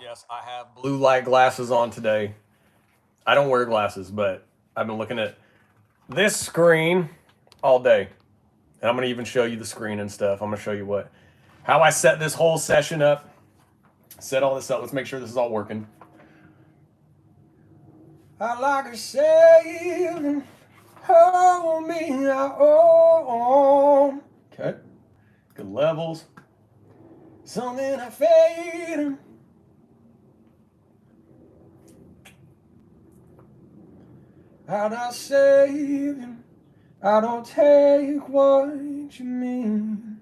Yes, I have blue light glasses on today. I don't wear glasses, but I've been looking at this screen all day. And I'm going to even show you the screen and stuff. I'm going to show you how I set this whole session up. Set all this up. Let's make sure this is all working. I like a saving, hold me on. Okay. Good levels. Something I fade. How'd I save you? I don't take what you mean.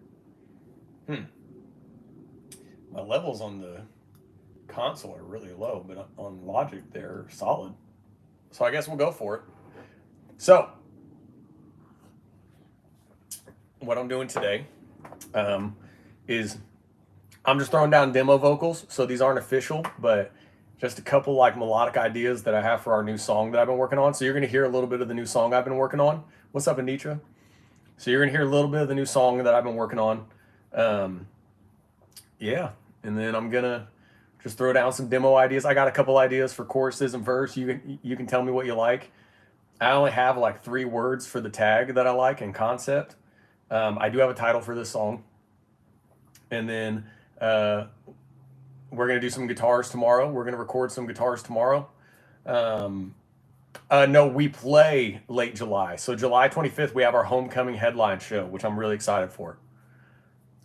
My levels on the console are really low, but on Logic they're solid. So I guess we'll go for it. So, what I'm doing today is I'm just throwing down demo vocals. So these aren't official, but just a couple like melodic ideas that I have for our new song that I've been working on. So you're going to hear a little bit of the new song I've been working on. What's up, Anitra? So you're going to hear a little bit of the new song that I've been working on. Yeah. And then I'm going to just throw down some demo ideas. I got a couple ideas for choruses and verse. You can tell me what you like. I only have like 3 words for the tag that I like and concept. I do have a title for this song. And then we're going to do some guitars tomorrow. We're going to record some guitars tomorrow. No, we play late July. So July 25th, we have our homecoming headline show, which I'm really excited for.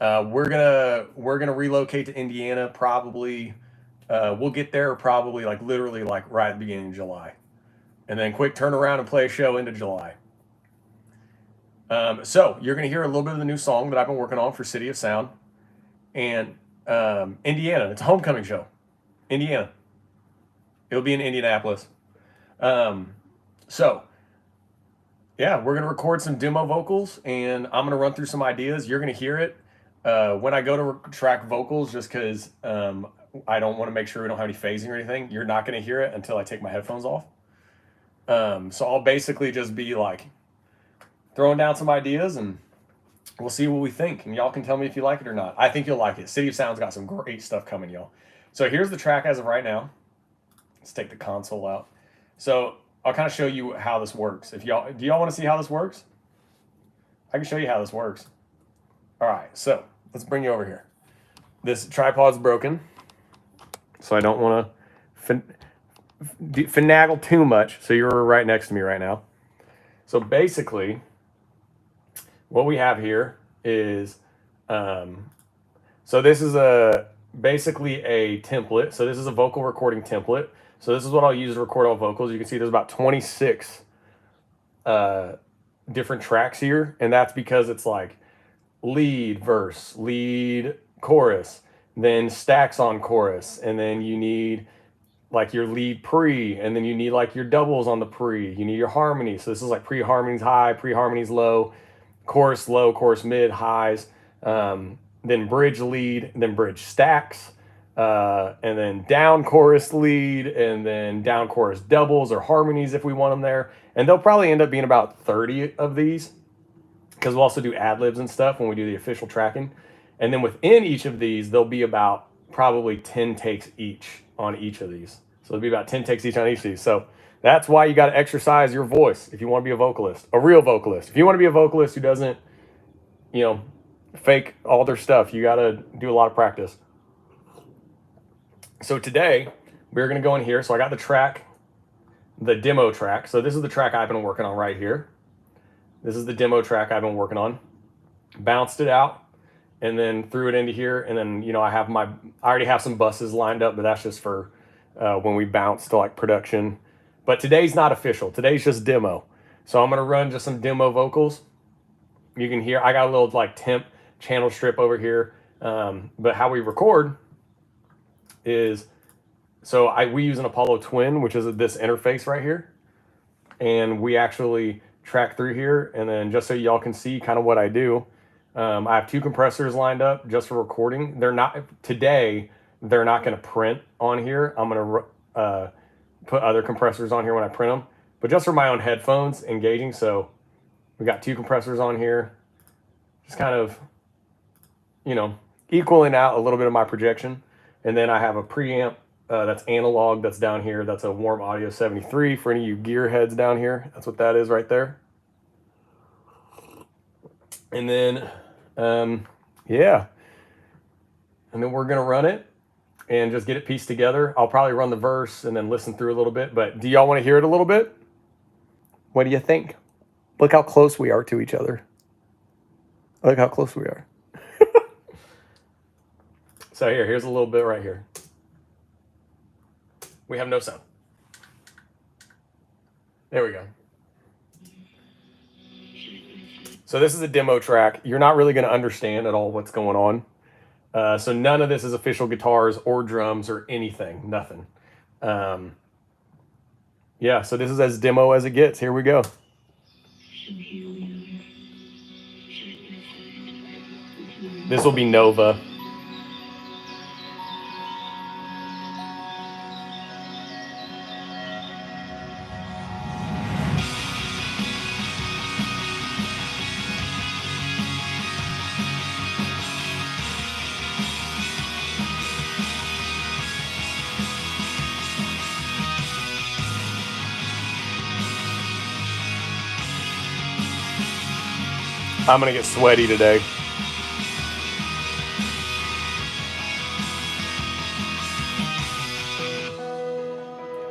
We're gonna relocate to Indiana probably. We'll get there probably like literally like right at the beginning of July, and then quick turn around and play a show into July. So you're gonna hear a little bit of the new song that I've been working on for City of Sound, and Indiana. It's a homecoming show, Indiana. It'll be in Indianapolis. So yeah, we're gonna record some demo vocals, and I'm gonna run through some ideas. You're gonna hear it when I go to track vocals, just because I don't want to make sure we don't have any phasing or anything. You're not gonna hear it until I take my headphones off. So I'll basically just be like throwing down some ideas, and we'll see what we think. And y'all can tell me if you like it or not. I think you'll like it. City of Sound's got some great stuff coming, y'all. So here's the track as of right now. Let's take the console out. So I'll kind of show you how this works. Do y'all want to see how this works? I can show you how this works. All right, so let's bring you over here. This tripod's broken, so I don't want to finagle too much. So you're right next to me right now. So basically, what we have here is, so this is basically a template. So this is a vocal recording template. So this is what I'll use to record all vocals. You can see there's about 26 different tracks here. And that's because it's like lead verse, lead chorus, then stacks on chorus. And then you need like your lead pre, and then you need like your doubles on the pre. You need your harmony. So this is like pre-harmonies high, pre-harmonies low, chorus low, chorus mid, highs. Then bridge lead, then bridge stacks. And then down chorus lead, and then down chorus doubles or harmonies if we want them there. And they'll probably end up being about 30 of these, because we'll also do ad-libs and stuff when we do the official tracking. And then within each of these, there'll be about probably 10 takes each on each of these. So it'll be about 10 takes each on each of these. So that's why you got to exercise your voice if you want to be a vocalist, a real vocalist. If you want to be a vocalist who doesn't, fake all their stuff, you got to do a lot of practice. So today we're going to go in here. So I got the track, the demo track. So this is the track I've been working on right here. This is the demo track I've been working on. Bounced it out and then threw it into here. And then, I already have some buses lined up, but that's just for when we bounce to like production. But today's not official. Today's just demo. So I'm going to run just some demo vocals. You can hear, I got a little like temp channel strip over here. But how we record is, we use an Apollo Twin, which is this interface right here. And we actually track through here. And then just so y'all can see kind of what I do, I have 2 compressors lined up just for recording. They're not going to print on here. I'm going to put other compressors on here when I print them, but just for my own headphones engaging. So we got 2 compressors on here, just kind of, equaling out a little bit of my projection. And then I have a preamp That's analog. That's down here. That's a Warm Audio 73 for any of you gearheads down here. That's what that is right there. And then, yeah. And then we're going to run it and just get it pieced together. I'll probably run the verse and then listen through a little bit. But do y'all want to hear it a little bit? What do you think? Look how close we are to each other. Look how close we are. So here's a little bit right here. We have no sound. There we go. So this is a demo track. You're not really going to understand at all what's going on. So none of this is official guitars or drums or anything. Nothing. Yeah, so this is as demo as it gets. Here we go. This will be Nova. I'm going to get sweaty today.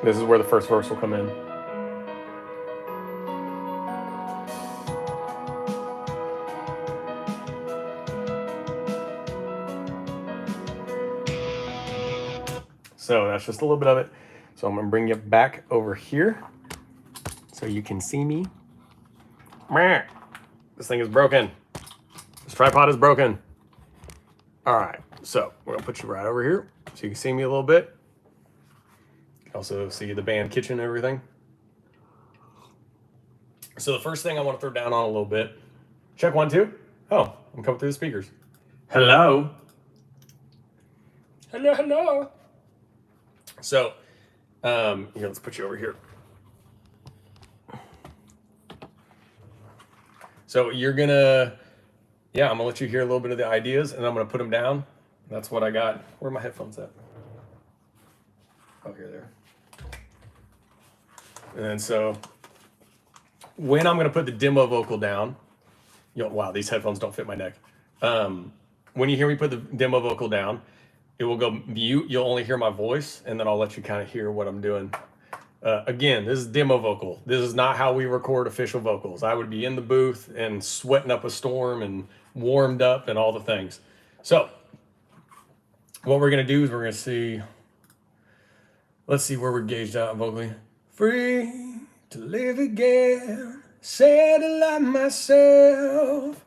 This is where the first verse will come in. So that's just a little bit of it. So I'm going to bring you back over here so you can see me. This thing is broken. This tripod is broken. All right, so we're gonna put you right over here so you can see me a little bit. You can also see the band kitchen and everything. So the first thing I want to throw down on a little bit. Check 1, 2. Oh, I'm coming through the speakers. Hello. Hello, hello. So, here, let's put you over here. So you're gonna, yeah, I'm gonna let you hear a little bit of the ideas and I'm gonna put them down. That's what I got. Where are my headphones at? Oh, here, there. And then so when I'm gonna put the demo vocal down, wow, these headphones don't fit my neck. When you hear me put the demo vocal down, it will go mute. You'll only hear my voice, and then I'll let you kind of hear what I'm doing. Again, this is demo vocal. This is not how we record official vocals. I would be in the booth and sweating up a storm and warmed up and all the things. So what we're going to do is we're going to see, let's see where we're gauged out vocally. Free to live again, settle like myself,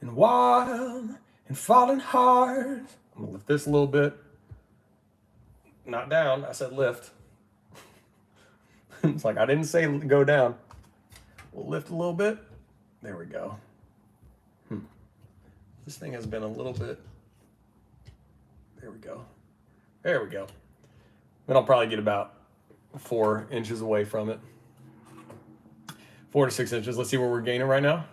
and wild and falling hard. I'm going to lift this a little bit. Not down, I said lift. It's like I didn't say go down. We'll lift a little bit. There we go. This thing has been a little bit. There we go. There we go. Then I'll probably get about 4 inches away from it. 4 to 6 inches. Let's see where we're gaining right now.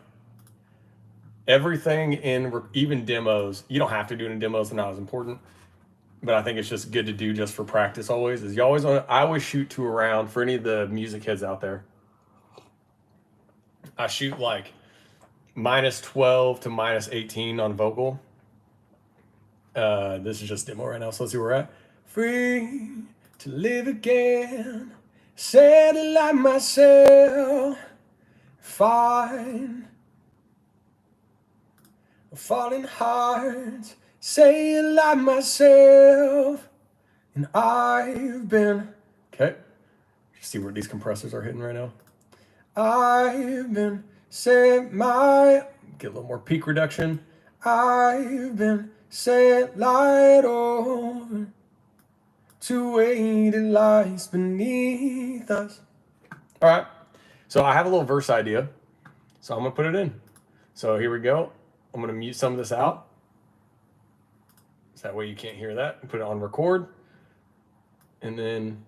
Everything in even demos, you don't have to do it in demos, they're not as important. But I think it's just good to do just for practice always, is you always want to, I always shoot to around, for any of the music heads out there, I shoot like -12 to -18 on vocal. This is just demo right now, so let's see where we're at. Free to live again, settle like myself, fine, falling hard, say it like myself, and I've been, okay, see where these compressors are hitting right now. I've been set my, get a little more peak reduction. I've been set light over to weighted lies beneath us. All right, so I have a little verse idea, so I'm gonna put it in. So here we go. I'm gonna mute some of this out. So that way you can't hear that. And put it on record. And then,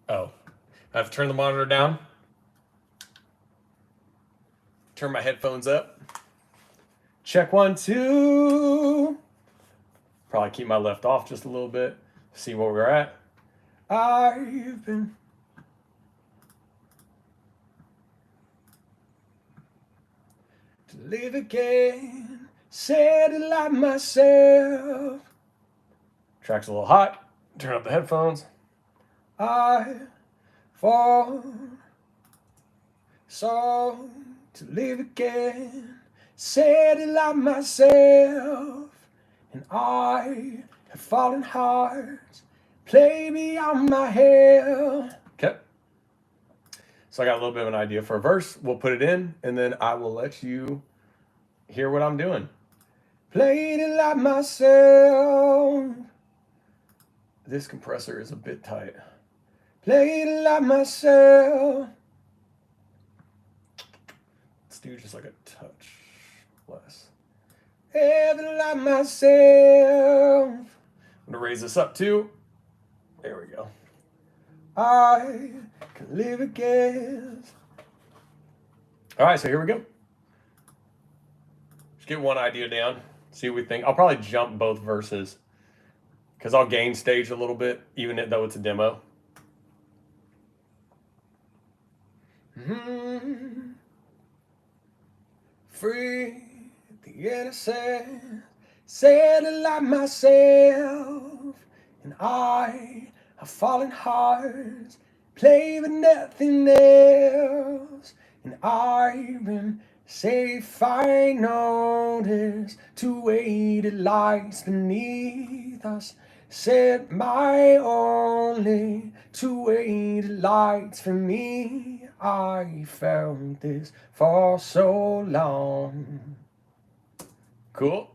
oh, I have to turn the monitor down. Turn my headphones up. Check 1, 2. Probably keep my left off just a little bit. see where we're at. I've been to live again, said it like myself. Track's a little hot. Turn up the headphones. I fall so to live again, said it like myself, and I have fallen hard, play beyond my hell. Okay. So I got a little bit of an idea for a verse. We'll put it in, and then I will let you hear what I'm doing. Played it like myself. This compressor is a bit tight. Played it like myself. Let's do just like a touch less. Ever like myself. I'm gonna raise this up too. There we go. I can live again. All right, so here we go. Just get one idea down. See what we think. I'll probably jump both verses because I'll gain stage a little bit, even though it's a demo. Free the innocent, said it like myself, and I have fallen hard, play with nothing else, and I've been safe, I noticed, two weighted lights beneath us, set my only two weighted lights for me. I felt this for so long. Cool.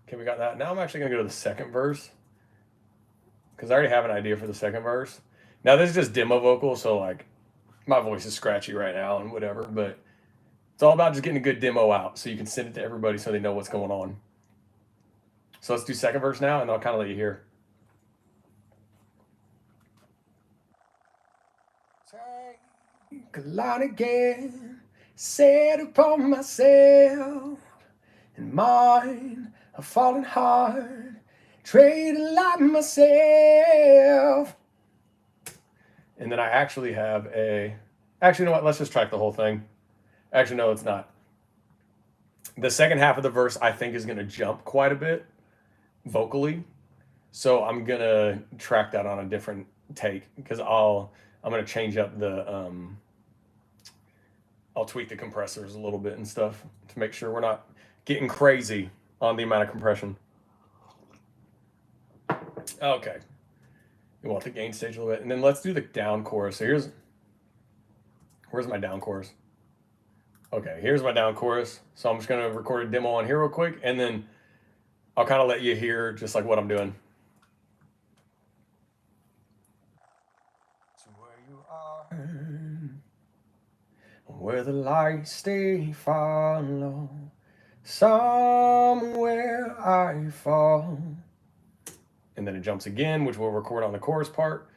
Okay, we got that. Now I'm actually going to go to the second verse because I already have an idea for the second verse. Now this is just demo vocal, so like my voice is scratchy right now and whatever, but it's all about just getting a good demo out so you can send it to everybody so they know what's going on. So let's do second verse now, and I'll kind of let you hear. Take a line again, set upon myself, and mine have fallen hard, traded like myself. And then I actually have a, actually, you know what, let's just track the whole thing. Actually, no, it's not. The second half of the verse, I think, is going to jump quite a bit vocally. So I'm going to track that on a different take because I'm going to change up the, I'll tweak the compressors a little bit and stuff to make sure we're not getting crazy on the amount of compression. Okay. You want the gain stage a little bit. And then let's do the down chorus. So where's my down chorus? Okay, here's my down chorus. So I'm just going to record a demo on here real quick, and then I'll kind of let you hear just like what I'm doing. So where you are, where the lights stay follow, somewhere I fall. And then it jumps again, which we'll record on the chorus part.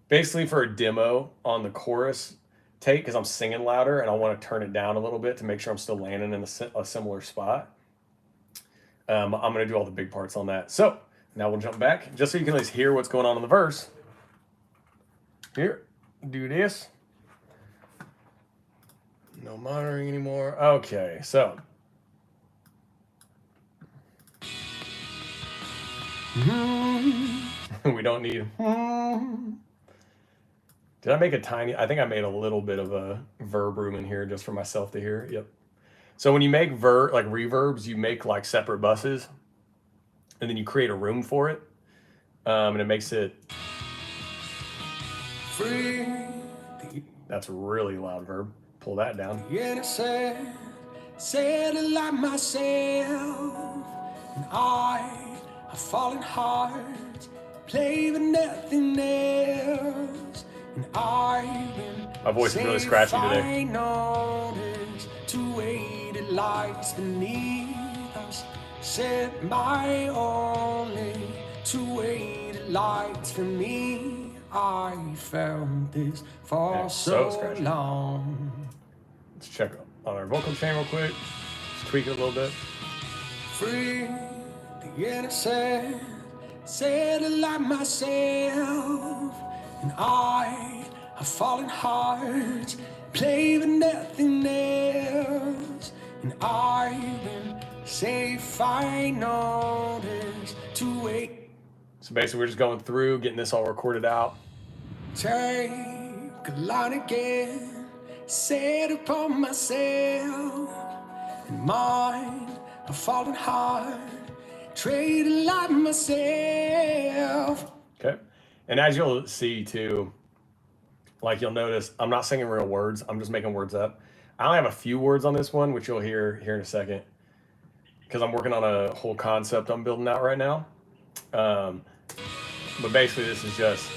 Basically for a demo on the chorus take, because I'm singing louder and I want to turn it down a little bit to make sure I'm still landing in a similar spot. I'm going to do all the big parts on that. So now we'll jump back just so you can at least hear what's going on in the verse. Here, do this. No monitoring anymore. Okay, so. We don't need. Did I make a tiny? I think I made a little bit of a verb room in here just for myself to hear. Yep. So when you make like reverbs, you make like separate buses, and then you create a room for it, and it makes it free. That's a really loud verb. Pull that down. Yeah, said it like myself, and I have fallen hard, play with nothing else. And my voice is really scratchy today. Two weighted lights beneath us, set my only two weighted lights for me. I felt this for so long. Let's check on our vocal chain real quick. Just tweak it a little bit. Free the innocent, said it like myself, and I have fallen hard, play with nothing else, and I've been safe, I noticed to wait. So basically we're just going through, getting this all recorded out. Take a line again, set upon myself, and mine have fallen hard, traded like myself. Okay. And as you'll see too, like you'll notice, I'm not singing real words. I'm just making words up. I only have a few words on this one, which you'll hear here in a second, because I'm working on a whole concept I'm building out right now. But basically this is just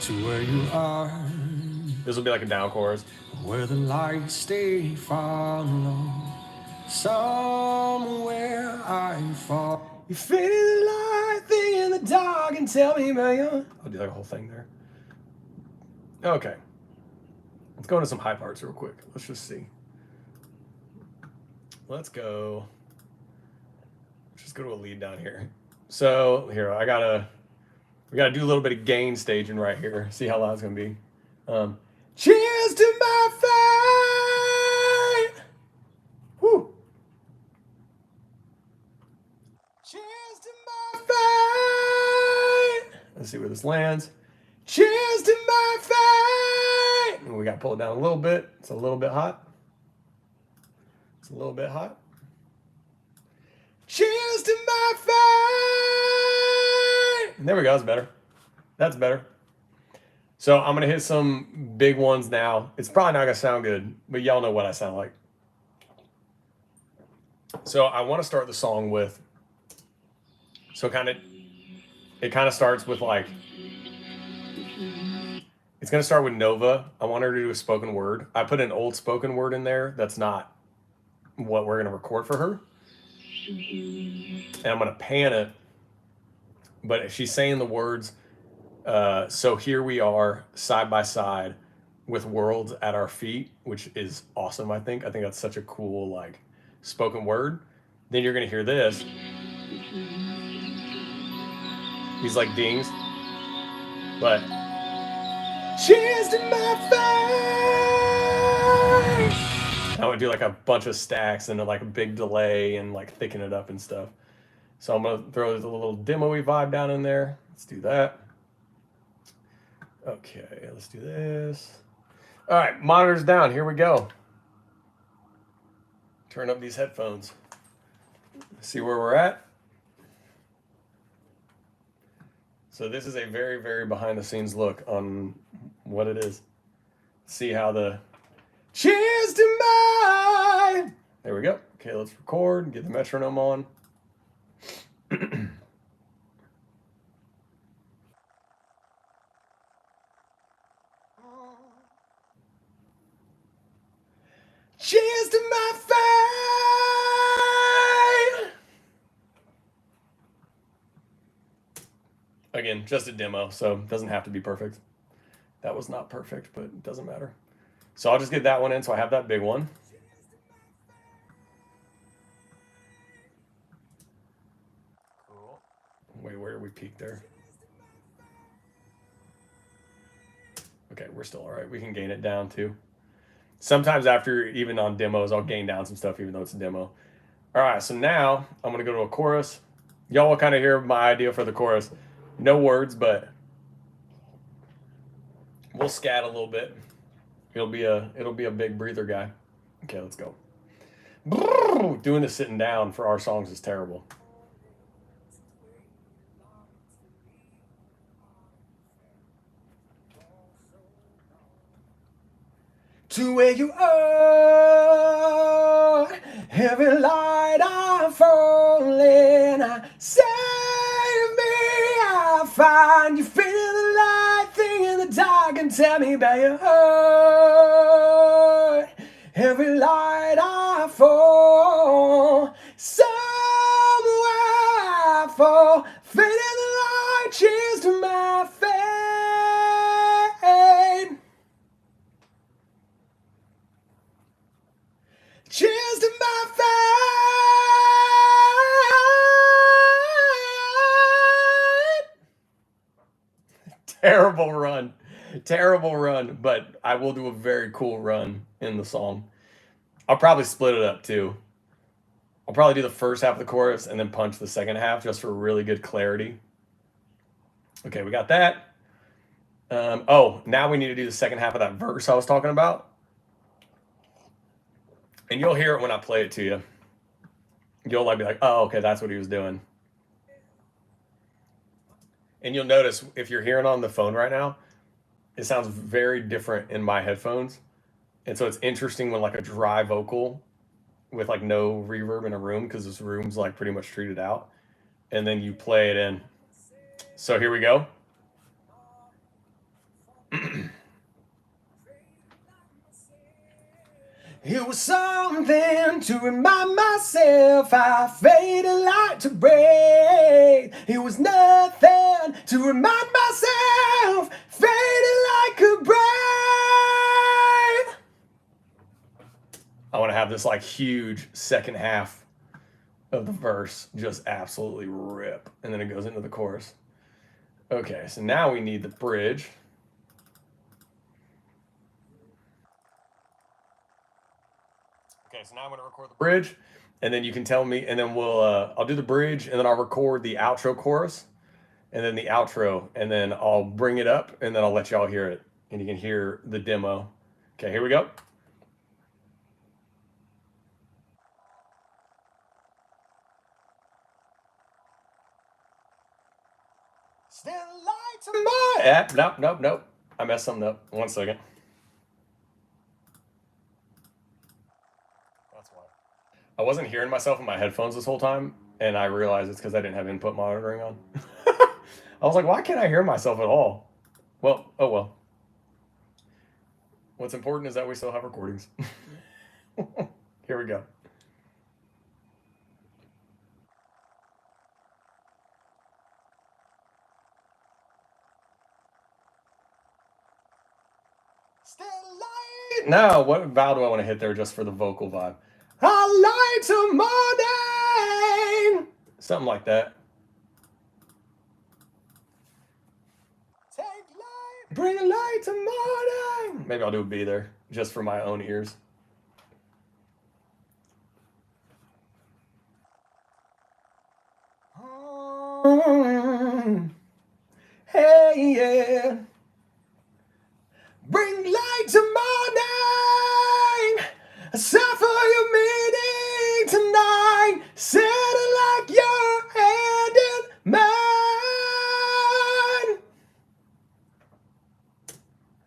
To where you are, this will be like a down chorus. where the lights stay follow, somewhere I fall. You faded the light thing in the dark and tell me about you. I'll do like a whole thing there. Okay. Let's go into some high parts real quick. Let's just see. Let's go. Let's just go to a lead down here. So here, we gotta do a little bit of gain staging right here. See how loud it's gonna be. Cheers to my fate. Woo. Cheers to my fate. Let's see where this lands. Cheers to my fate. And we got to pull it down a little bit. It's a little bit hot. It's a little bit hot. Cheers to my fate. And there we go. That's better. That's better. So I'm going to hit some big ones now. It's probably not going to sound good, but y'all know what I sound like. So I want to start the song with, it kind of starts with like, it's going to start with Nova. I want her to do a spoken word. I put an old spoken word in there. That's not what we're going to record for her. And I'm going to pan it. But she's saying the words, so here we are side by side with worlds at our feet, which is awesome, I think. I think that's such a cool, like, spoken word. Then you're going to hear this. These, like, dings. But cheers to my face. I would do like a bunch of stacks and like a big delay and like thicken it up and stuff. So I'm gonna throw a little demo-y vibe down in there. Let's do that. Okay, let's do this. All right, monitors down. Here we go. Turn up these headphones. See where we're at. So this is a very, very behind the scenes look on what it is. See how the cheers to mine. There we go. Okay, let's record, get the metronome on. Cheers to my fate. Again, just a demo, so it doesn't have to be perfect. That was not perfect, but it doesn't matter. So I'll just get that one in, so I have that big one. Cool. Wait, where did we peak there? Okay, we're still all right. We can gain it down too. Sometimes after, even on demos, I'll gain down some stuff even though it's a demo. All right, so now I'm going to go to a chorus. Y'all will kind of hear my idea for the chorus. No words, but we'll scat a little bit. It'll be a big breather guy. Okay, let's go. Doing this sitting down for our songs is terrible. To where you are, every light I fall in, save me, I find you feeling the light thing in the dark and tell me about your heart. Every light I fall, somewhere I fall, fading the light, cheers to my fate. Cheers to my Terrible run. Terrible run, but I will do a very cool run in the song. I'll probably split it up too. I'll probably do the first half of the chorus and then punch the second half just for really good clarity. Okay, we got that. Oh, now we need to do the second half of that verse I was talking about. And you'll hear it when I play it to you. You'll like be like, oh, okay, that's what he was doing. And you'll notice if you're hearing on the phone right now, it sounds very different in my headphones. And so it's interesting when like a dry vocal with like no reverb in a room because this room's like pretty much treated out. And then you play it in. So here we go. It was something to remind myself I faded like to break. It was nothing to remind myself faded like a breath. I want to have this like huge second half of the verse just absolutely rip, and then it goes into the chorus. Okay, so now we need the bridge. Okay, so now I'm going to record the bridge, and then you can tell me, and then I'll do the bridge, and then I'll record the outro chorus, and then the outro, and then I'll bring it up, and then I'll let y'all hear it, and you can hear the demo. Okay, here we go. Still light to my... Nope. I messed something up. 1 second. That's why. I wasn't hearing myself in my headphones this whole time, and I realized it's because I didn't have input monitoring on. I was like, why can't I hear myself at all? Well, oh well. What's important is that we still have recordings. Here we go. Still light. No, what vowel do I want to hit there just for the vocal vibe? I light to morning. Something like that. Take light, bring light to morning. Maybe I'll do a B there just for my own ears. Hey, yeah. Bring light to morning. Suffer your meaning tonight. Set it like your hand in mine.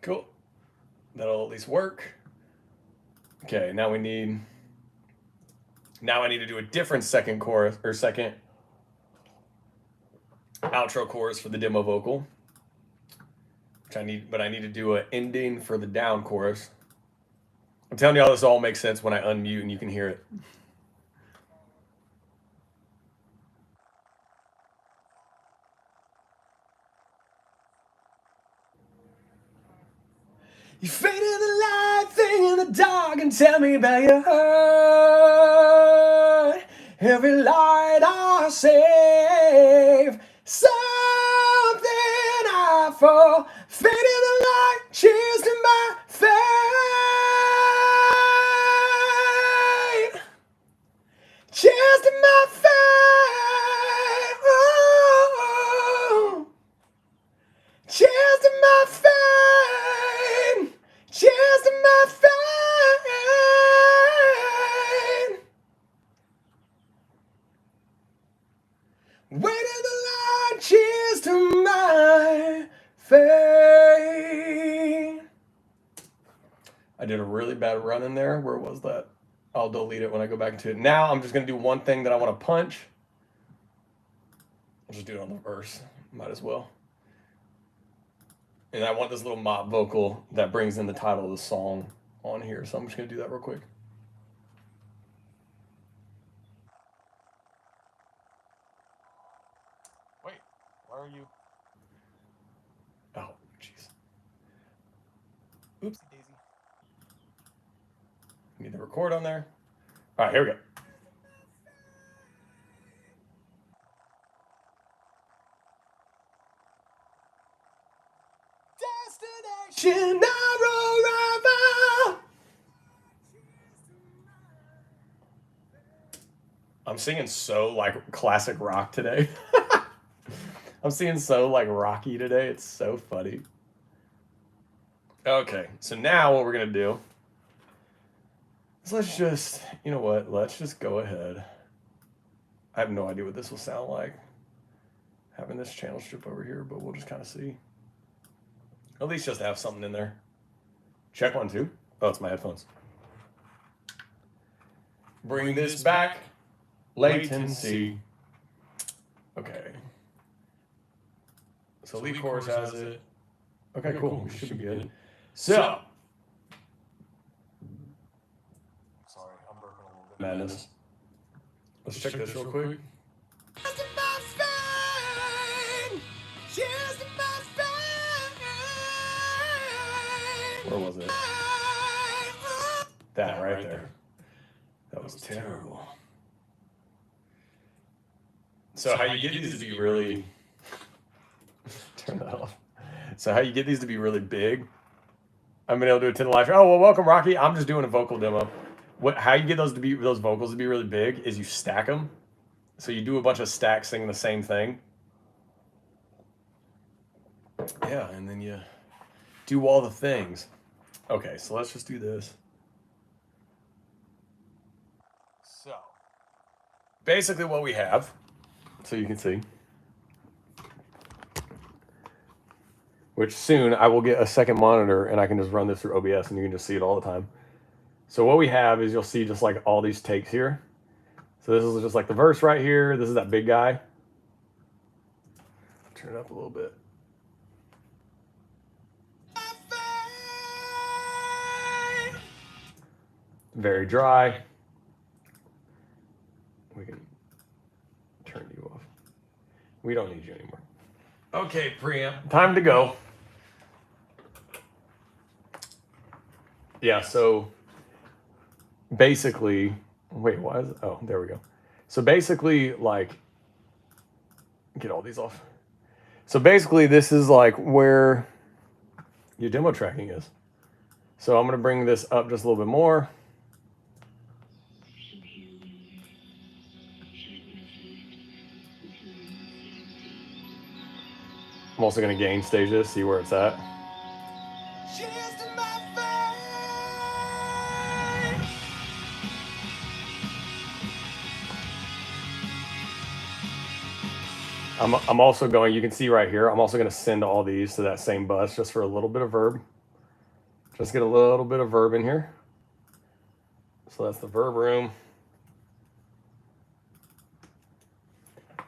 Cool. That'll at least work. Okay, now I need to do a different second chorus or second outro chorus for the demo vocal. Which I need to do an ending for the down chorus. I'm telling you all this all makes sense when I unmute and you can hear it. You faded the light thing in the dark and tell me about your hurt. Every light I save, something I fall. Faded the light, cheers to my fate. Cheers to my fate. Oh. Cheers to my fate. Cheers to my fate. Waited the line. Cheers to my fate. I did a really bad run in there. Where was that? I'll delete it when I go back to it. Now I'm just going to do one thing that I want to punch. I'll just do it on the verse. Might as well. And I want this little mop vocal that brings in the title of the song on here. So I'm just going to do that real quick. Wait, why are you? Oh, jeez. Oopsie daisy. Need to record on there. All right, here we go. I'm singing so like classic rock today. I'm singing so like rocky today. It's so funny. Okay, so now what we're gonna do is let's just, you know what? Let's just go ahead. I have no idea what this will sound like having this channel strip over here, but we'll just kind of see. At least just have something in there. Check 1, 2. Oh, it's my headphones. Bring this back. Latency. Okay. So lead chorus has it. Okay, cool. We should be good. So. Sorry, I'm burping a little bit. Madness. Let's check this real quick. Where was it? That right there. That was terrible. So how you get these to be really... Turn that off. So how you get these to be really big... I've been able to attend a live show. Oh, well, welcome, Rocky. I'm just doing a vocal demo. How you get those vocals to be really big is you stack them. So you do a bunch of stacks singing the same thing. Yeah, and then you do all the things. Okay, so let's just do this. So, basically what we have, so you can see, which soon I will get a second monitor and I can just run this through OBS and you can just see it all the time. So what we have is you'll see just like all these takes here. So this is just like the verse right here. This is that big guy. Turn it up a little bit. Very dry. We can turn you off. We don't need you anymore. Okay, preamp. Time to go. Yeah, so basically, wait, why is it? Oh, there we go. So basically, like, get all these off. So basically, this is like where your demo tracking is. So I'm going to bring this up just a little bit more. I'm also going to gain stage this, see where it's at. I'm also going, you can see right here, I'm also going to send all these to that same bus just for a little bit of verb. Just get a little bit of verb in here. So that's the verb room.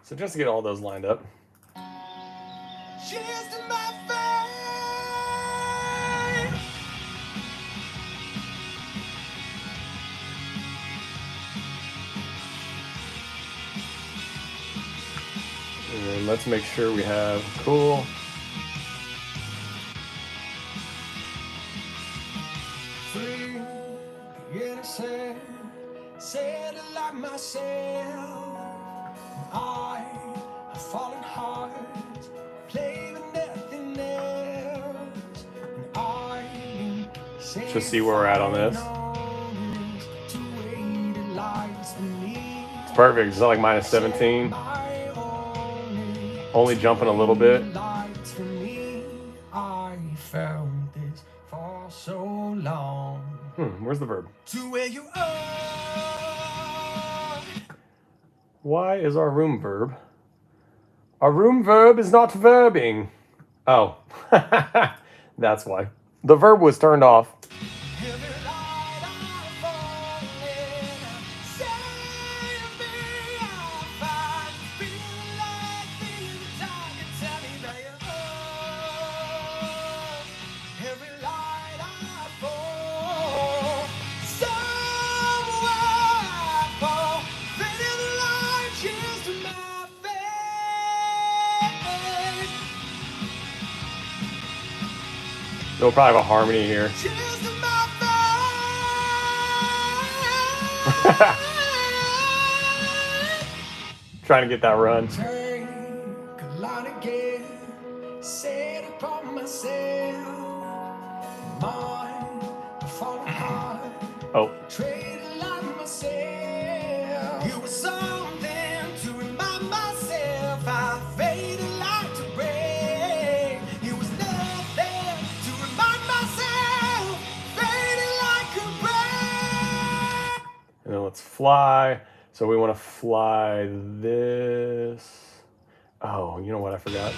So just to get all those lined up. And then let's make sure we have cool. Free, innocent, said it like myself. I have fallen hard, played with nothing else. And I Just see where we're at on this. It's perfect. It's not like minus 17. Only jumping a little bit. I felt this for so long. Where's the verb? To where you are. Why is our room verb? Our room verb is not verbing. Oh, that's why. The verb was turned off. They'll probably have a harmony here. Trying to get that run. mind, falling hard. Oh. Traded like myself. You were something to remind myself. I faded like to break. You was nothing to remind myself. Faded like a break. And then let's fly. So we want to fly this. Oh, you know what? I forgot.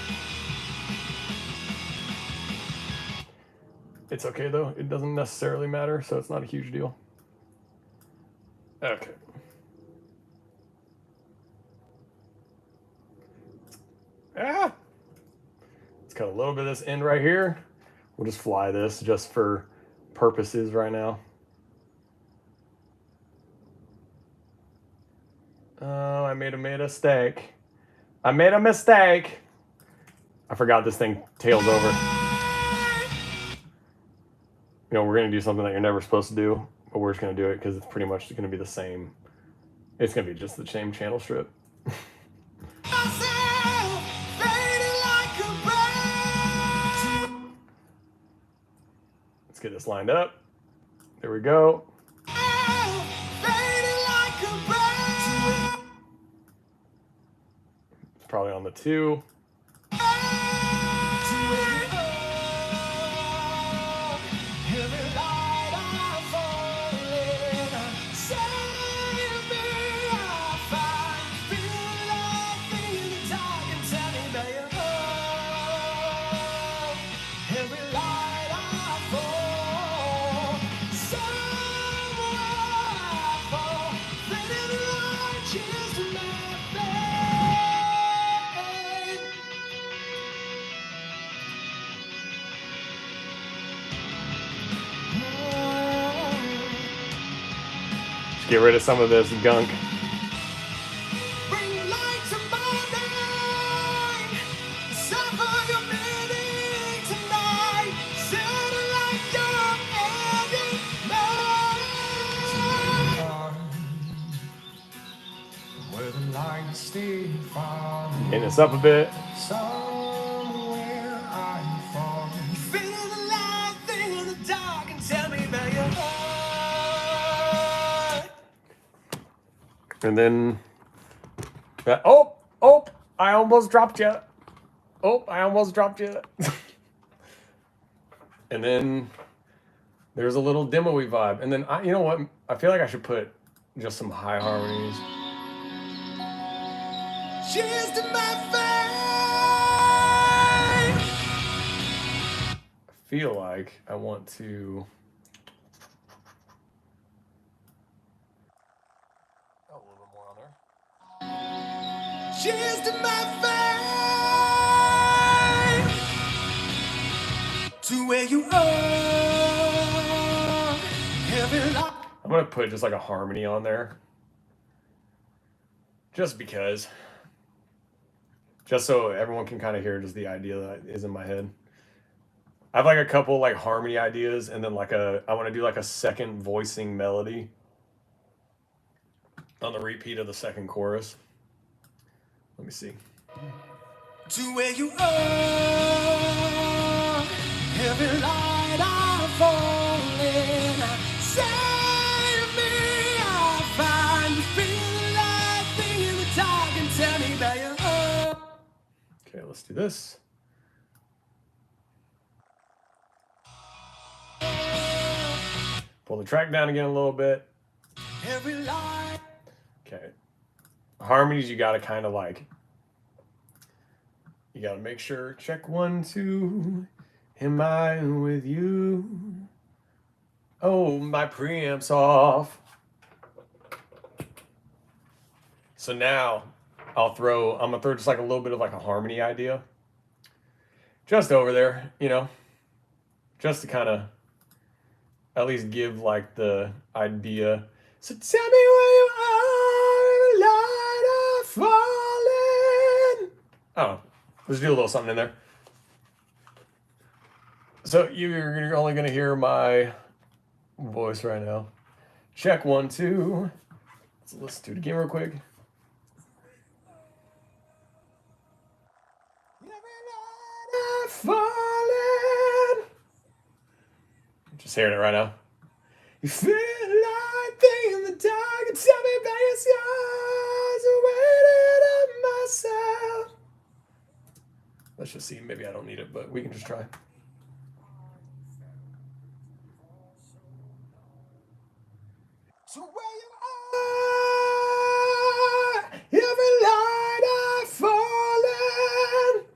It's okay though. It doesn't necessarily matter, so it's not a huge deal. Okay. Ah! Let's cut a little bit of this end right here. We'll just fly this just for purposes right now. Oh, I made a mistake. I made a mistake. I forgot this thing tails over. You know, we're going to do something that you're never supposed to do, but we're just going to do it because it's pretty much going to be the same. It's going to be just the same channel strip. Let's get this lined up. There we go. It's probably on the 2. Get rid of some of this gunk. Getting this up a bit. And then, oh, I almost dropped you. Oh, I almost dropped you. And then there's a little demo-y vibe. And then, you know what? I feel like I should put just some high harmonies. Cheers to my fame. I feel like I want to... a little bit more on there. Cheers to my fame. To where you are. I'm going to put just like a harmony on there. Just because. Just so everyone can kind of hear just the idea that is in my head. I have like a couple like harmony ideas, and then like I want to do like a second voicing melody on the repeat of the second chorus. Let me see. To where you are, every light I fall in, save me, I find you, feel the light thing in the dark and tell me that you are. Okay, let's do this. Pull the track down again a little bit. Okay. Harmonies, you got to kind of like, you got to make sure, check 1, 2, am I with you? Oh, my preamp's off. So now I'm going to throw just like a little bit of like a harmony idea. Just over there, you know, just to kind of at least give like the idea. So tell me where you are, light are falling. Oh, let's do a little something in there. So you're only going to hear my voice right now. Check 1, 2. So let's do it again real quick. Falling. Just hearing it right now. You feel like thing in the dark and tell me about your scars. Waiting on myself. Let's just see. Maybe I don't need it, but we can just try. So where you are, every light I've fallen.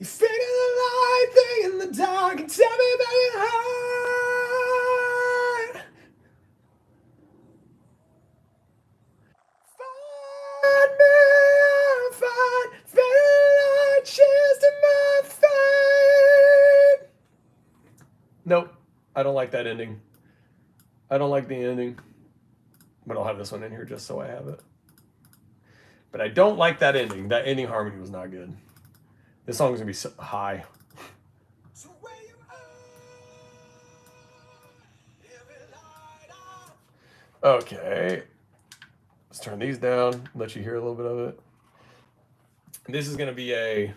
You figure the light thing in the dark and tell me about your heart. Find me, I'll find fading light, cheers to my fate. Nope, I don't like that ending. I don't like the ending. But I'll have this one in here just so I have it. But I don't like that ending. That ending harmony was not good. This song is gonna be so high. So where you are, okay. Let's turn these down, let you hear a little bit of it. This is gonna be I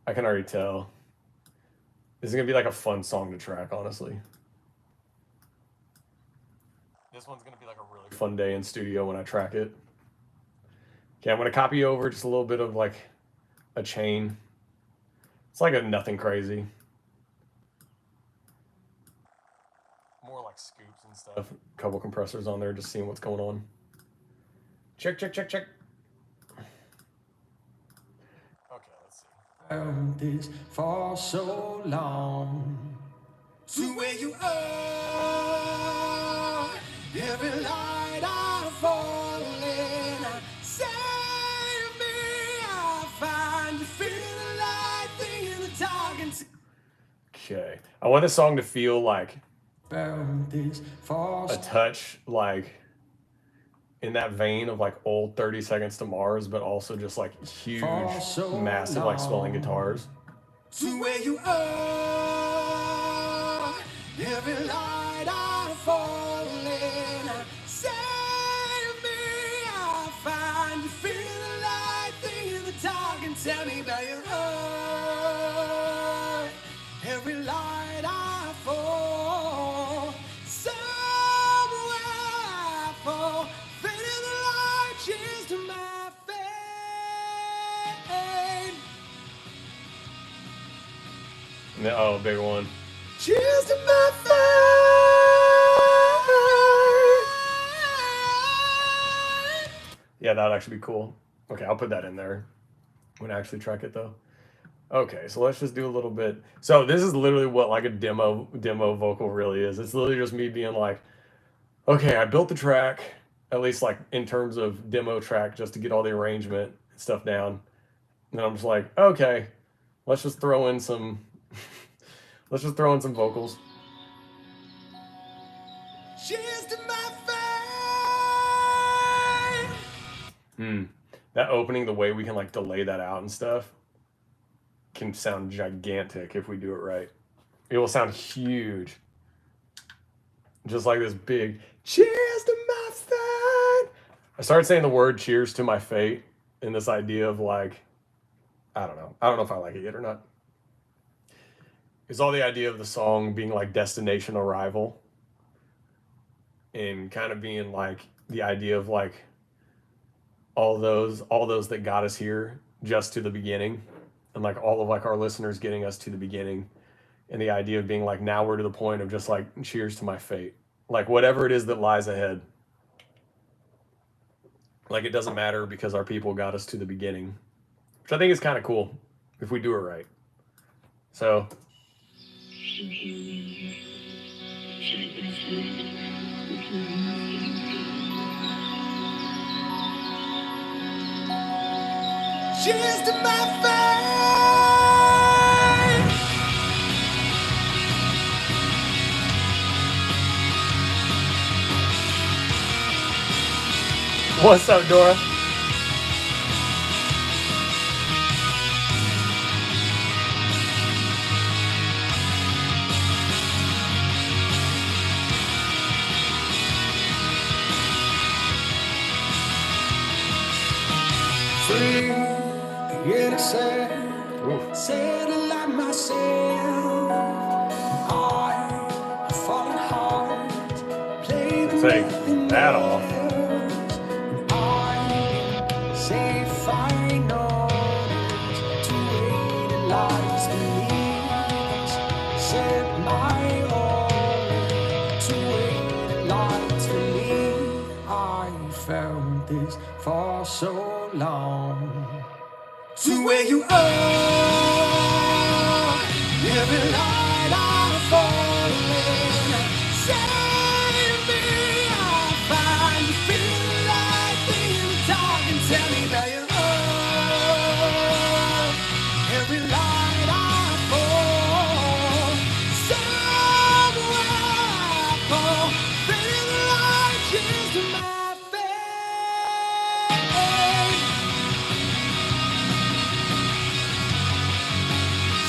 can already tell. This is gonna be like a fun song to track, honestly. This one's gonna be like a really fun day in studio when I track it. Okay, I'm gonna copy over just a little bit of like a chain. It's like a nothing crazy. More like scoops and stuff. A couple compressors on there, just seeing what's going on. Check, check, check, check. Okay, let's see. Found this for so long. To where you are, every light I've fallen. Save me, I'll find you, feel the light thing in the dark. Okay, I want this song to feel like a touch like in that vein of like old 30 Seconds to Mars, but also just like huge, massive, like swelling guitars. To where you are, every light I've fallen. Save me, I'll find you, feel the light thing in the dark and tell me about your heart. Every light I fall, somewhere I fall, fading the light, cheers to my fate. Oh, big one. Cheers to my fate. Yeah, that'd actually be cool. Okay, I'll put that in there when I actually track it though. Okay, so let's just do a little bit. So this is literally what like a demo vocal really is. It's literally just me being like, okay, I built the track, at least like in terms of demo track, just to get all the arrangement stuff down. And then I'm just like, okay, let's just throw in some let's just throw in some vocals. Cheers to my fame. That opening, the way we can like delay that out and stuff, can sound gigantic if we do it right. It will sound huge. Just like this big cheers to my fate. I started saying the word cheers to my fate in this idea of like, I don't know if I like it yet or not. It's all the idea of the song being like destination arrival and kind of being like the idea of like all those that got us here just to the beginning, and like all of like our listeners getting us to the beginning, and the idea of being like now we're to the point of just like cheers to my fate, like whatever it is that lies ahead, like it doesn't matter because our people got us to the beginning, which I think is kind of cool if we do it right. So cheers to my fate. What's up, Dora? Free, get sad, Oof. Said a lot myself. I fallen hard. Played Take nothing that off. else. I say final to wait in life's beneath. Set my all to wait in life's beneath. I felt this for so long. To where you are, every night I'm falling. Save me, I find you feel like being the dark and tell me that you are. Every night I fall, somewhere I fall, fading like tears to my face.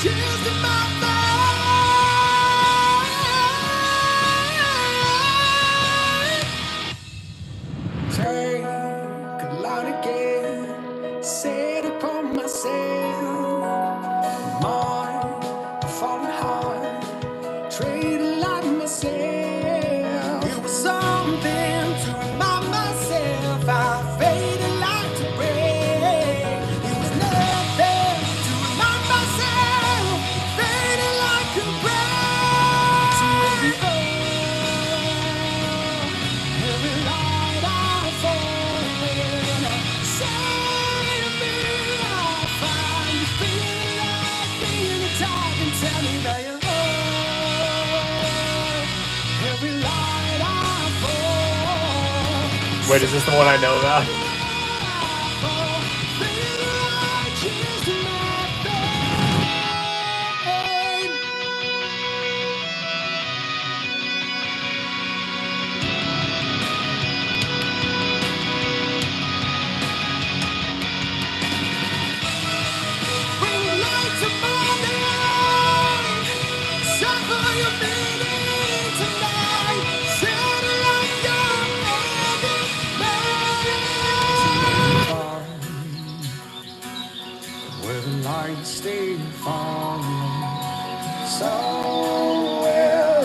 Tears to my face. Take a lot again, set upon myself. My falling heart, trade a lot myself. It was something to remind myself I faded like to break. It was nothing to remind myself, faded like a break. So every night I fall in, save me, I find you feel like being the dark and tell me that you're every night I fall. Wait, is this the one I know about? Where the lights stay falling, somewhere I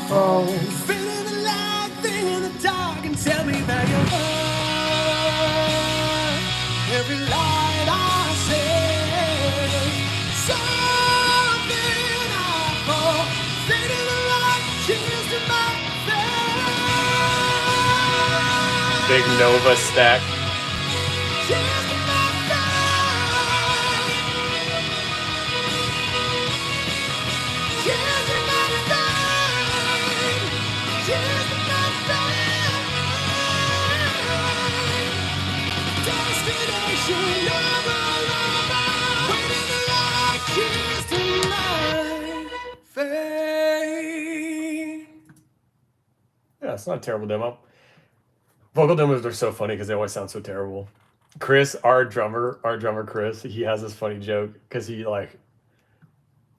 fall. Feeling the light thing in the dark and tell me that you're every light I see, something I fall. Fading the light, tears to my face. Big Nova stack. Tears to my face. Tears to my face. Tears to my face. Destination never, waiting the light. Tears to my face. Yeah, it's not a terrible demo. Vocal demos are so funny because they always sound so terrible. Chris, our drummer Chris, he has this funny joke because he like,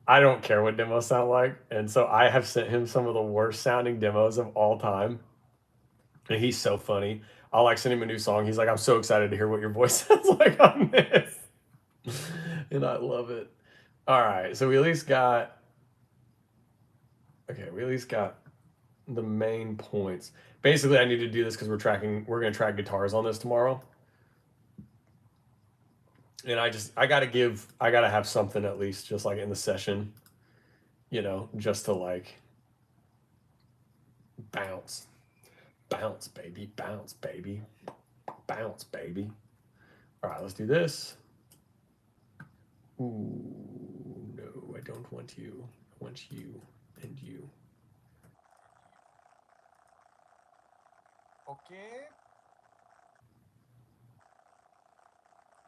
I don't care what demos sound like, and so I have sent him some of the worst sounding demos of all time, and he's so funny. I'll like send him a new song. He's like, I'm so excited to hear what your voice sounds like on this, and I love it. All right, so we at least got the main points. Basically, I need to do this because we're going to track guitars on this tomorrow. And I gotta have something at least just like in the session, just to like bounce, baby, bounce, baby, bounce, baby. All right, let's do this. Ooh, no, I don't want you. I want you and you. Okay.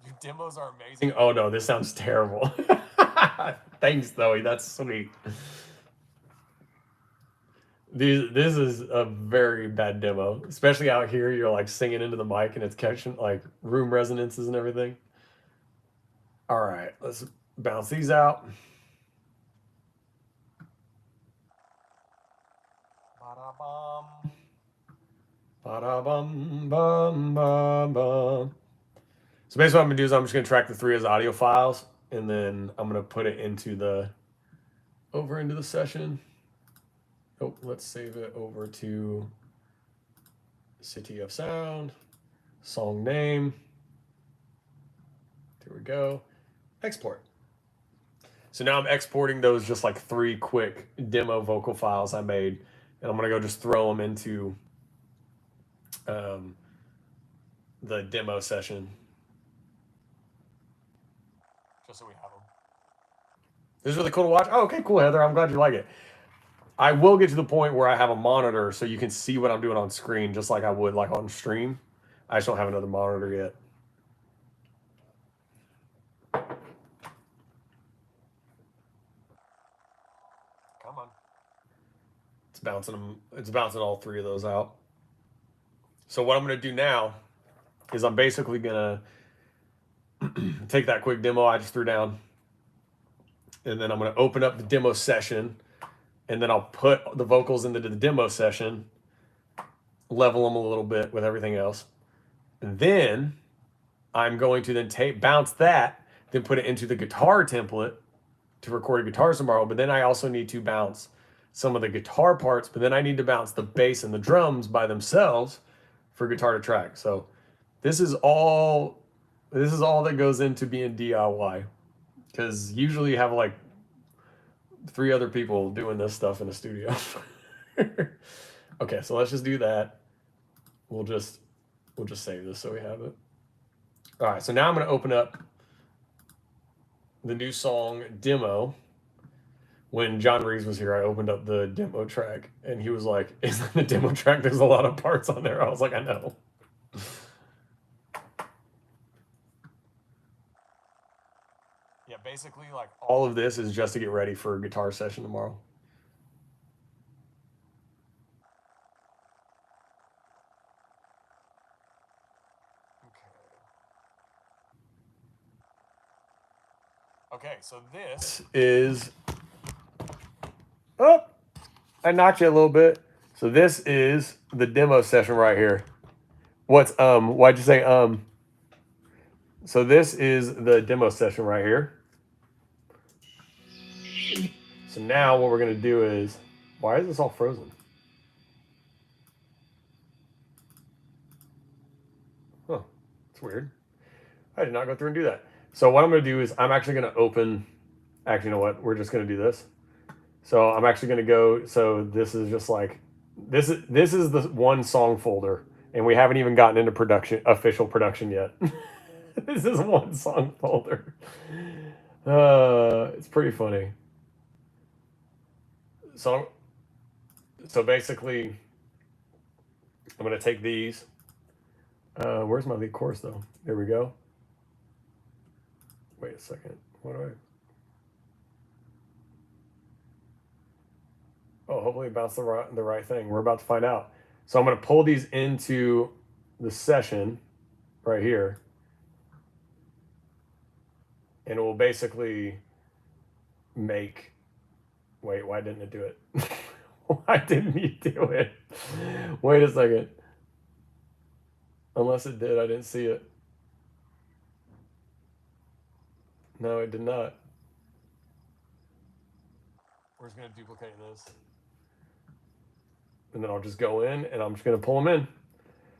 Your demos are amazing. Oh no, this sounds terrible. Thanks, Zoe. That's sweet. This is a very bad demo, especially out here. You're like singing into the mic and it's catching like room resonances and everything. All right, let's bounce these out. Ba-da-bum. Ba-da-bum, bum, bum, bum. So basically what I'm gonna do is I'm just gonna track the three as audio files and then I'm gonna put it into the session. Oh, let's save it over to City of Sound, song name. There we go. Export. So now I'm exporting those just like 3 quick demo vocal files I made, and I'm gonna go just throw them into the demo session, just so we have them. This is really cool to watch. Oh, okay, cool, Heather. I'm glad you like it. I will get to the point where I have a monitor so you can see what I'm doing on screen, just like I would like on stream. I just don't have another monitor yet. Come on. It's bouncing them. It's bouncing all 3 of those out. So what I'm going to do now is I'm basically going to take that quick demo I just threw down, and then I'm going to open up the demo session, and then I'll put the vocals into the demo session, level them a little bit with everything else. And then I'm going to then bounce that, then put it into the guitar template to record guitars tomorrow. But then I also need to bounce some of the guitar parts, but then I need to bounce the bass and the drums by themselves for guitar to track. So this is all that goes into being DIY, because usually you have like 3 other people doing this stuff in the studio. Okay, so let's just do that. We'll just save this so we have it. All right, so now I'm going to open up the new song demo. When John Reeves was here, I opened up the demo track, and he was like, "Isn't the demo track? There's a lot of parts on there." I was like, "I know." Yeah, basically, like all of this is just to get ready for a guitar session tomorrow. Okay, so this is. Oh, I knocked you a little bit. So this is the demo session right here. What's Why'd you say So this is the demo session right here. So now what we're gonna do is, why is this all frozen? Huh, it's weird. I did not go through and do that. So what I'm gonna do is I'm actually gonna open. Actually, you know what? We're just gonna do this. So I'm actually gonna go. So this is just like this is the one song folder, and we haven't even gotten into official production yet. This is one song folder. It's pretty funny. So basically, I'm gonna take these. Where's my lead chorus though? There we go. Wait a second. What do I? Oh, hopefully it bounced the right thing. We're about to find out. So I'm going to pull these into the session right here. And it will basically make... Wait, why didn't it do it? Why didn't you do it? Wait a second. Unless it did, I didn't see it. No, it did not. We're just going to duplicate this. And then I'll just go in and I'm just going to pull them in.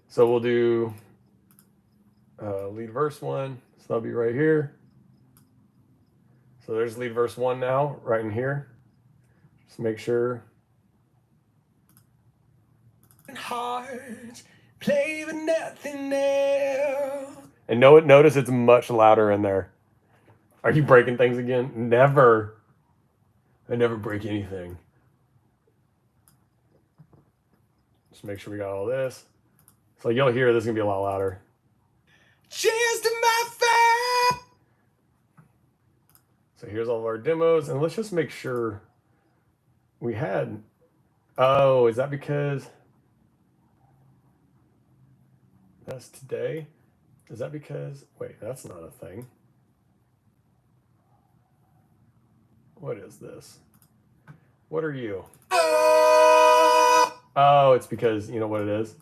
So we'll do lead verse 1. So that'll be right here. So there's lead verse 1 now, right in here. Just make sure. Heart, play with nothing else. And notice it's much louder in there. Are you breaking things again? Never. I never break anything. Just make sure we got all this. So you'll hear this is going to be a lot louder. Cheers to my fam. So here's all of our demos. And let's just make sure we had... Oh, is that because... That's today? Is that because... Wait, that's not a thing. What is this? What are you? Oh, it's because... You know what it is?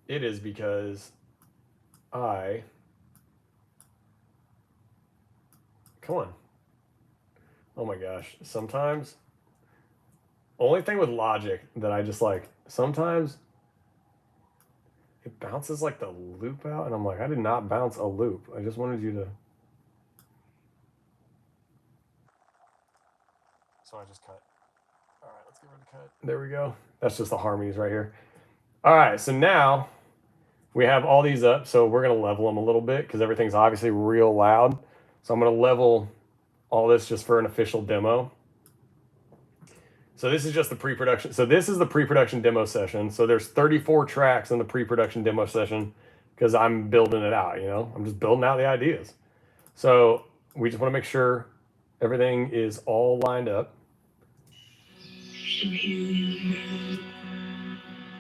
It is because I Come on. Oh my gosh. Sometimes, only thing with Logic that I just like, sometimes it bounces like the loop out, and I'm like, I did not bounce a loop. I just wanted you to. So I just cut. All right, let's get rid of the cut. There we go. That's just the harmonies right here. All right, so now we have all these up, so we're gonna level them a little bit because everything's obviously real loud. So I'm gonna level all this just for an official demo. So this is just the pre-production. So this is the pre-production demo session. So there's 34 tracks in the pre-production demo session because I'm building it out, you know? I'm just building out the ideas. So we just want to make sure everything is all lined up.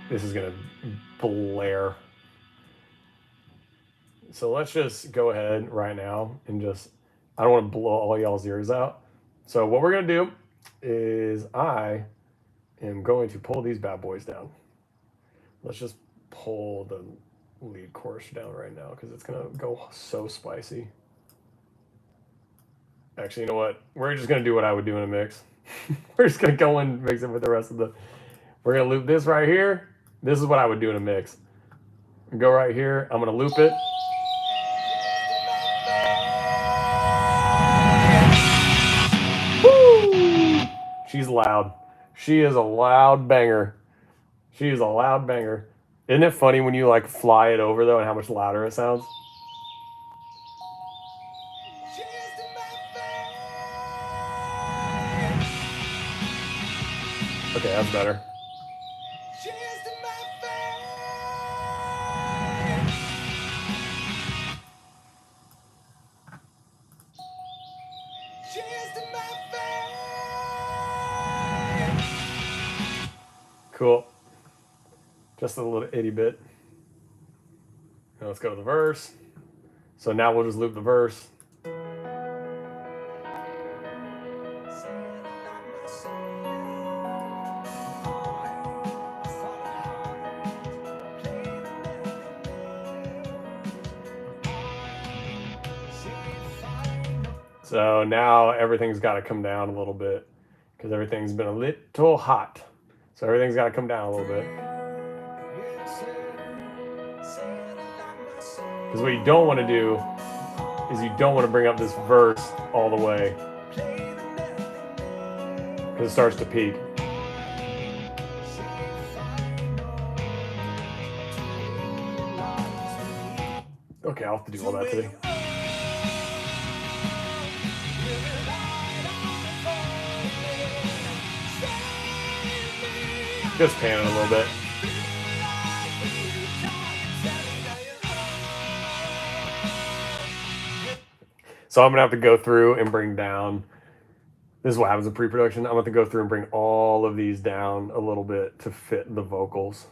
This is going to blare. So let's just go ahead right now and just, I don't want to blow all y'all's ears out. So what we're going to do is I am going to pull these bad boys down. Let's just pull the lead chorus down right now because it's going to go so spicy. Actually, you know what? We're just going to do what I would do in a mix. We're just going to go and mix it with the rest of the... We're going to loop this right here. This is what I would do in a mix. Go right here. I'm going to loop it. Woo! She's loud. She is a loud banger. She is a loud banger. Isn't it funny when you like fly it over though and how much louder it sounds? Okay, that's better. Cool. Just a little itty bit. Now let's go to the verse. So now we'll just loop the verse. So now everything's got to come down a little bit because everything's been a little hot. So everything's got to come down a little bit. Because what you don't want to do is you don't want to bring up this verse all the way because it starts to peak. Okay, I'll have to do all that today. Just pan it a little bit. So I'm gonna have to go through and bring down, this is what happens in pre-production, I'm gonna have to go through and bring all of these down a little bit to fit the vocals.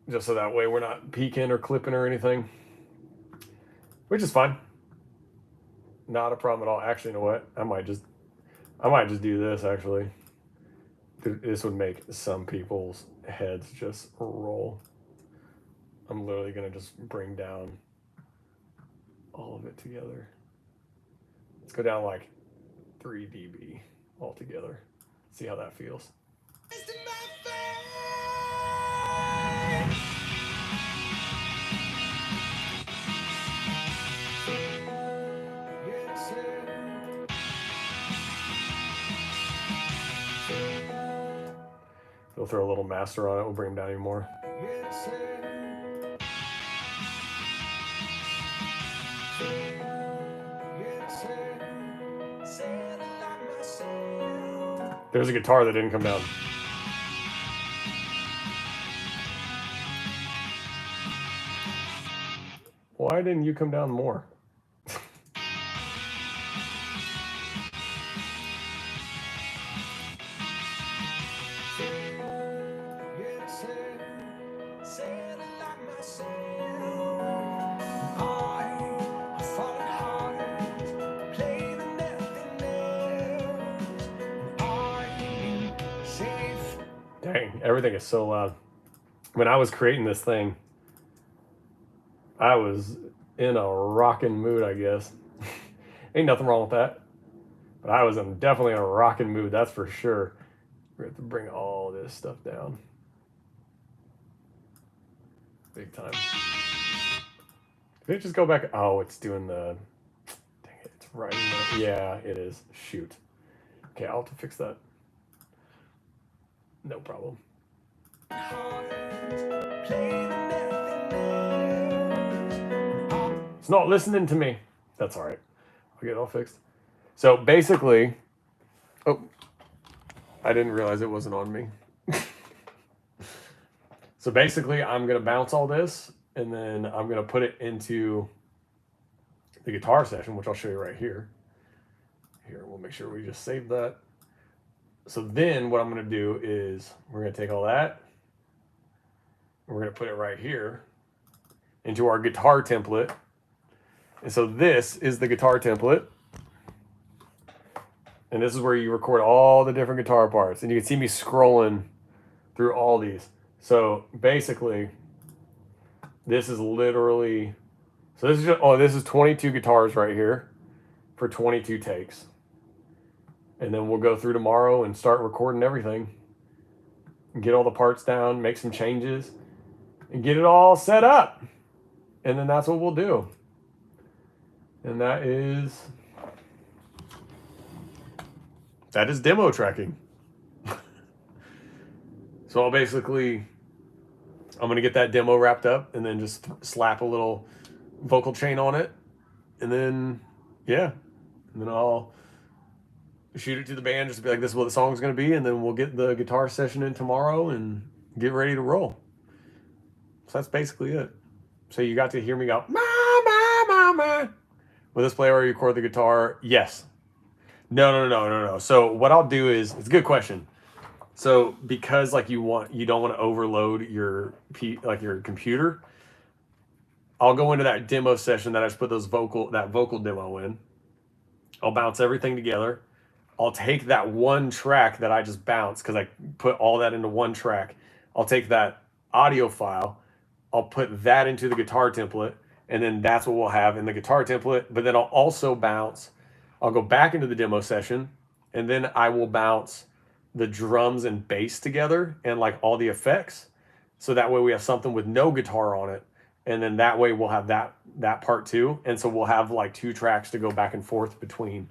Just so that way we're not peaking or clipping or anything. Which is fine. Not a problem at all. Actually, you know what? I might just do this actually. This would make some people's heads just roll. I'm literally gonna just bring down all of it together. Let's go down like 3 dB altogether. See how that feels. We'll throw a little master on it. We'll bring him down even more. There's a guitar that didn't come down. Why didn't you come down more? Dang, everything is so loud. When I was creating this thing, I was in a rockin' mood, I guess. Ain't nothing wrong with that. But I was definitely in a rocking mood, that's for sure. We have to bring all this stuff down. Big time. Did it just go back? Oh, it's doing the. Dang it, it's right in there. Yeah, it is. Shoot. Okay, I'll have to fix that. No problem. It's not listening to me. That's all right. I'll get it all fixed. So basically, oh, I didn't realize it wasn't on me. So basically, I'm going to bounce all this, and then I'm going to put it into the guitar session, which I'll show you right here. Here, we'll make sure we just save that. So then what I'm going to do is we're going to take all that, and we're going to put it right here into our guitar template. And so this is the guitar template. And this is where you record all the different guitar parts. And you can see me scrolling through all these. So basically, this is literally, so this is just, oh, this is 22 guitars right here for 22 takes. And then we'll go through tomorrow and start recording everything. And get all the parts down, make some changes, and get it all set up. And then that's what we'll do. And that is demo tracking. So I'm going to get that demo wrapped up and then just slap a little vocal chain on it. And then, yeah. And then I'll shoot it to the band just to be like, this is what the song's going to be. And then we'll get the guitar session in tomorrow and get ready to roll. So that's basically it. So you got to hear me go, ma, ma, ma, ma. Will this play or record the guitar? Yes. No. So what I'll do is, it's a good question. So because like you don't want to overload your computer, I'll go into that demo session that I just put that vocal demo in. I'll bounce everything together. I'll take that one track that I just bounced because I put all that into one track. I'll take that audio file. I'll put that into the guitar template, and then that's what we'll have in the guitar template. But then I'll also I'll go back into the demo session, and then I will bounce the drums and bass together and like all the effects. So that way we have something with no guitar on it. And then that way we'll have that part too. And so we'll have like 2 tracks to go back and forth between.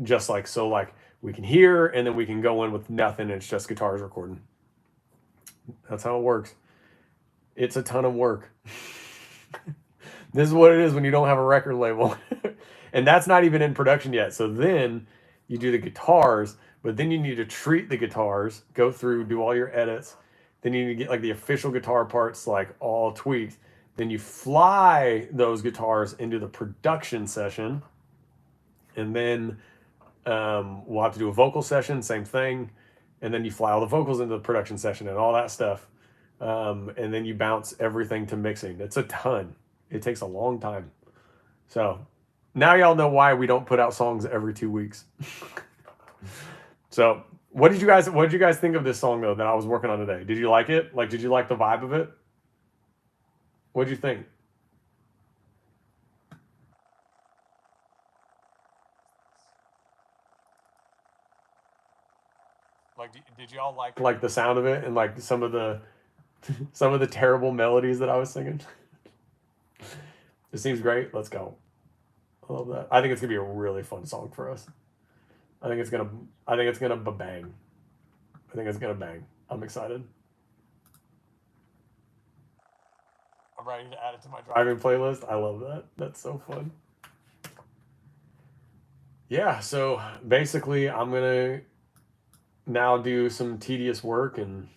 Just like, so like we can hear and then we can go in with nothing. It's just guitars recording. That's how it works. It's a ton of work. This is what it is when you don't have a record label. And that's not even in production yet. So then you do the guitars, but then you need to treat the guitars, go through, do all your edits. Then you need to get like the official guitar parts, like all tweaked. Then you fly those guitars into the production session. And then we'll have to do a vocal session, same thing. And then you fly all the vocals into the production session and all that stuff. And then you bounce everything to mixing. It's a ton. It takes a long time. So now y'all know why we don't put out songs every 2 weeks. So what did you guys think of this song though that I was working on today? Did you like it? Like, did you like the vibe of it? What did you think? Like, did y'all like the sound of it and like some of the terrible melodies that I was singing? It seems great. Let's go. I love that. I think it's gonna be a really fun song for us. I think it's gonna bang. I think it's gonna bang. I'm excited. I'm ready to add it to my driving playlist. I love that. That's so fun. Yeah, so basically I'm gonna now do some tedious work and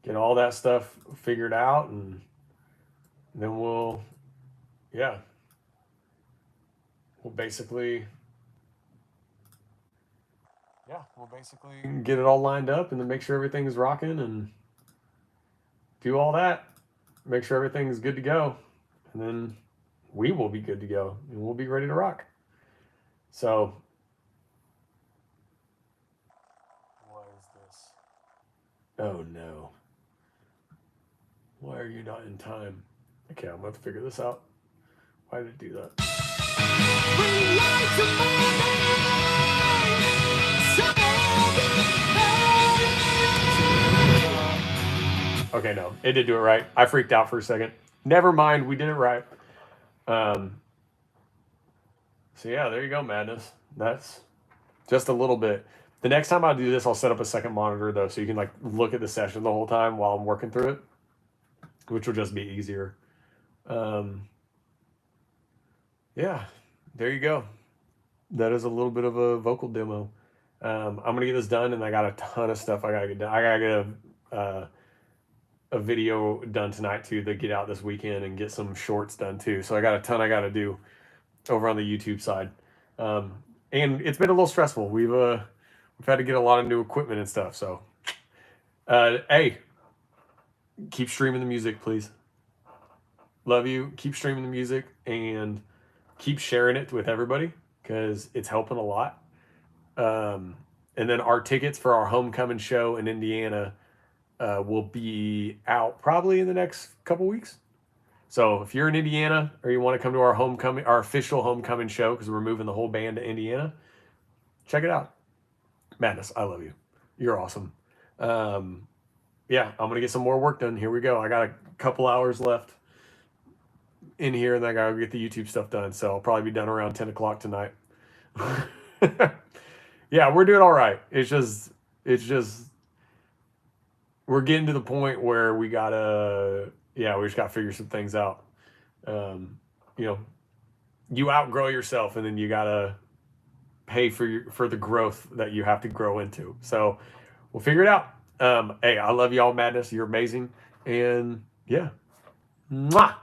get all that stuff figured out, and then we'll basically get it all lined up and then make sure everything is rocking and do all that, make sure everything's good to go, and then we will be good to go and we'll be ready to rock. So what is this? Oh no. Why are you not in time? Okay, I'm gonna have to figure this out. Why did it do that? Bring light to my day. So Okay, no, it did do it right. I freaked out for a second. Never mind, we did it right. So yeah, there you go, Madness. That's just a little bit. The next time I do this, I'll set up a second monitor though, so you can like look at the session the whole time while I'm working through it, which will just be easier. Yeah, there you go. That is a little bit of a vocal demo. I'm gonna get this done, and I got a ton of stuff I gotta get done. I gotta get a video done tonight too to get out this weekend, and get some shorts done too. So I got a ton I gotta do over on the YouTube side, and it's been a little stressful. We've had to get a lot of new equipment and stuff. So, hey, keep streaming the music, please. Love you. Keep streaming the music and keep sharing it with everybody because it's helping a lot. And then our tickets for our homecoming show in Indiana will be out probably in the next couple weeks. So if you're in Indiana or you want to come to our official homecoming show, because we're moving the whole band to Indiana, check it out. Madness, I love you. You're awesome. Yeah, I'm gonna get some more work done. Here we go. I got a couple hours left in here, and then I gotta get the YouTube stuff done. So I'll probably be done around 10 o'clock tonight. Yeah, we're doing all right. It's just we're getting to the point where we just gotta figure some things out. You outgrow yourself, and then you gotta pay for the growth that you have to grow into. So we'll figure it out. Hey, I love y'all, Madness. You're amazing, and yeah, mwah.